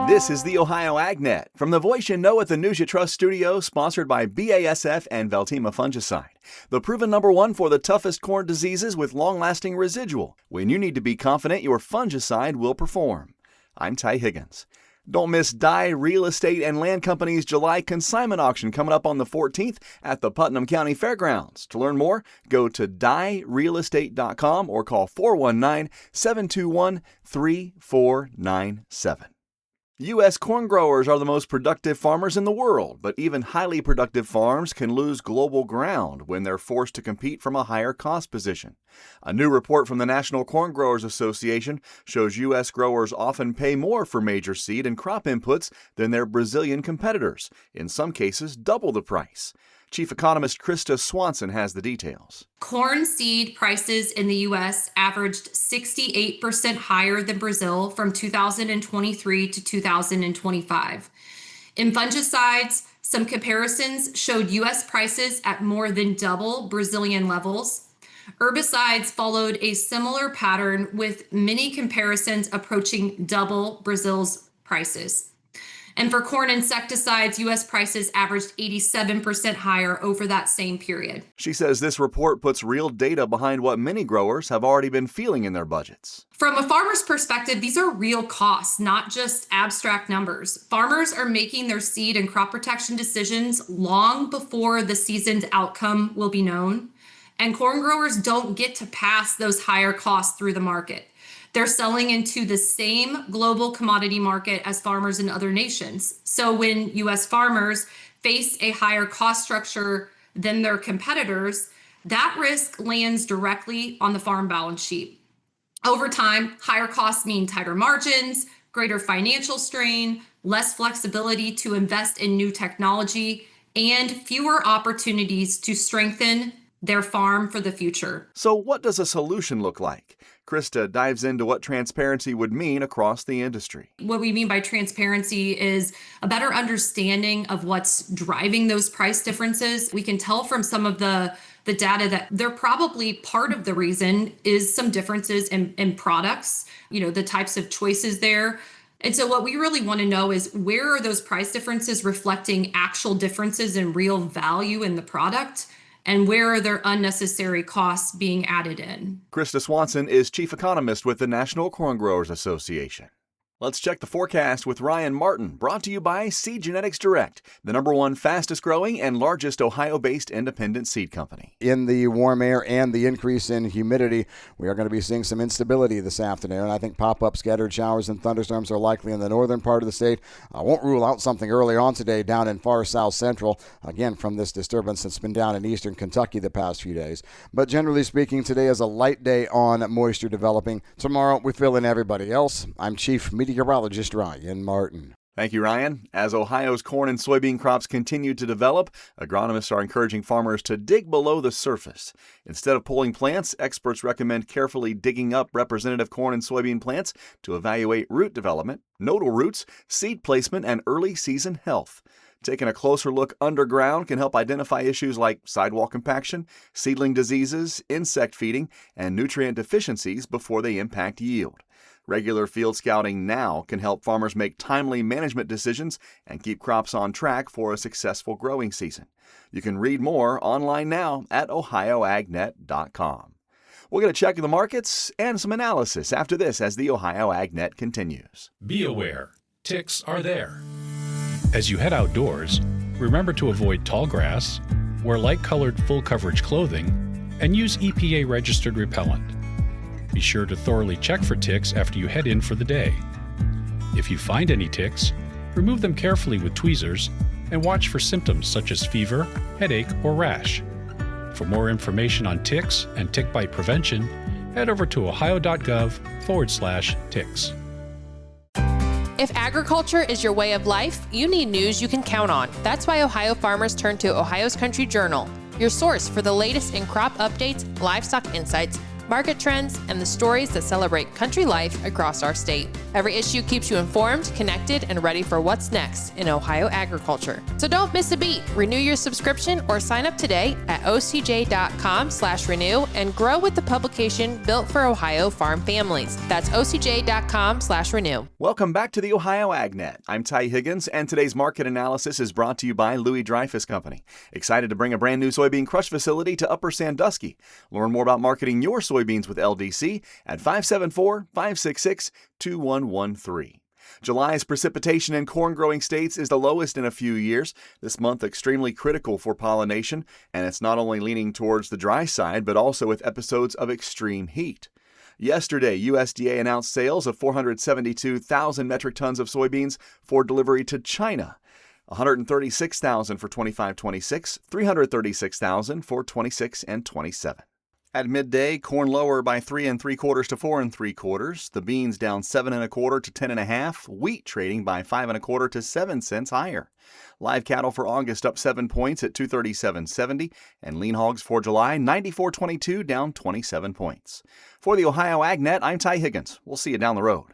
This is the Ohio AgNet from the voice you know at the News You Trust studio, sponsored by BASF and Veltima Fungicide, the proven #1 for the toughest corn diseases with long-lasting residual, when you need to be confident your fungicide will perform. I'm Ty Higgins. Don't miss Dye Real Estate and Land Company's July consignment auction coming up on the 14th at the Putnam County Fairgrounds. To learn more, go to dyerealestate.com or call 419-721-3497. U.S. corn growers are the most productive farmers in the world, but even highly productive farms can lose global ground when they're forced to compete from a higher cost position. A new report from the National Corn Growers Association shows U.S. growers often pay more for major seed and crop inputs than their Brazilian competitors, in some cases double the price. Chief Economist Krista Swanson has the details. Corn seed prices in the U.S. averaged 68% higher than Brazil from 2023 to 2025. In fungicides, some comparisons showed U.S. prices at more than double Brazilian levels. Herbicides followed a similar pattern, with many comparisons approaching double Brazil's prices. And for corn insecticides, U.S. prices averaged 87% higher over that same period. She says this report puts real data behind what many growers have already been feeling in their budgets. From a farmer's perspective, these are real costs, not just abstract numbers. Farmers are making their seed and crop protection decisions long before the season's outcome will be known. And corn growers don't get to pass those higher costs through the market. They're selling into the same global commodity market as farmers in other nations. So when U.S. farmers face a higher cost structure than their competitors, that risk lands directly on the farm balance sheet. Over time, higher costs mean tighter margins, greater financial strain, less flexibility to invest in new technology, and fewer opportunities to strengthen their farm for the future. So what does a solution look like? Krista dives into what transparency would mean across the industry. What we mean by transparency is a better understanding of what's driving those price differences. We can tell from some of the data that they're probably part of the reason is some differences in products, the types of choices there. And so what we really want to know is, where are those price differences reflecting actual differences in real value in the product? And where are there unnecessary costs being added in? Krista Swanson is Chief Economist with the National Corn Growers Association. Let's check the forecast with Ryan Martin, brought to you by Seed Genetics Direct, the #1 fastest growing and largest Ohio-based independent seed company. In the warm air and the increase in humidity, we are going to be seeing some instability this afternoon. I think pop-up scattered showers and thunderstorms are likely in the northern part of the state. I won't rule out something early on today down in far south central, again from this disturbance that's been down in eastern Kentucky the past few days. But generally speaking, today is a light day on moisture developing. Tomorrow we fill in everybody else. I'm Chief Meteorologist Ryan Martin. Thank you, Ryan. As Ohio's corn and soybean crops continue to develop, agronomists are encouraging farmers to dig below the surface. Instead of pulling plants, experts recommend carefully digging up representative corn and soybean plants to evaluate root development, nodal roots, seed placement, and early season health. Taking a closer look underground can help identify issues like sidewall compaction, seedling diseases, insect feeding, and nutrient deficiencies before they impact yield. Regular field scouting now can help farmers make timely management decisions and keep crops on track for a successful growing season. You can read more online now at ohioagnet.com. We're going to check the markets and some analysis after this as the Ohio AgNet continues. Be aware, ticks are there. As you head outdoors, remember to avoid tall grass, wear light-colored full-coverage clothing, and use EPA-registered repellent. Be sure to thoroughly check for ticks after you head in for the day. If you find any ticks, remove them carefully with tweezers and watch for symptoms such as fever, headache, or rash. For more information on ticks and tick bite prevention, head over to ohio.gov/ticks. If agriculture is your way of life, you need news you can count on. That's why Ohio farmers turn to Ohio's Country Journal, your source for the latest in crop updates, livestock insights, market trends, and the stories that celebrate country life across our state. Every issue keeps you informed, connected, and ready for what's next in Ohio agriculture. So don't miss a beat. Renew your subscription or sign up today at ocj.com/renew and grow with the publication built for Ohio farm families. That's ocj.com/renew. Welcome back to the Ohio AgNet. I'm Ty Higgins, and today's market analysis is brought to you by Louis Dreyfus Company. Excited to bring a brand new soybean crush facility to Upper Sandusky. Learn more about marketing your soybeans with LDC at 574-566-2113. July's precipitation in corn-growing states is the lowest in a few years. This month extremely critical for pollination, and it's not only leaning towards the dry side, but also with episodes of extreme heat. Yesterday, USDA announced sales of 472,000 metric tons of soybeans for delivery to China, 136,000 for 25-26, 336,000 for 26 and 27. At midday, corn lower by 3 3/4 to 4 3/4. The beans down 7 1/4 to 10 1/2. Wheat trading by 5 1/4 to 7 cents higher. Live cattle for August up 7 points at 237.70, and lean hogs for July 94.22 down 27 points. For the Ohio AgNet, I'm Ty Higgins. We'll see you down the road.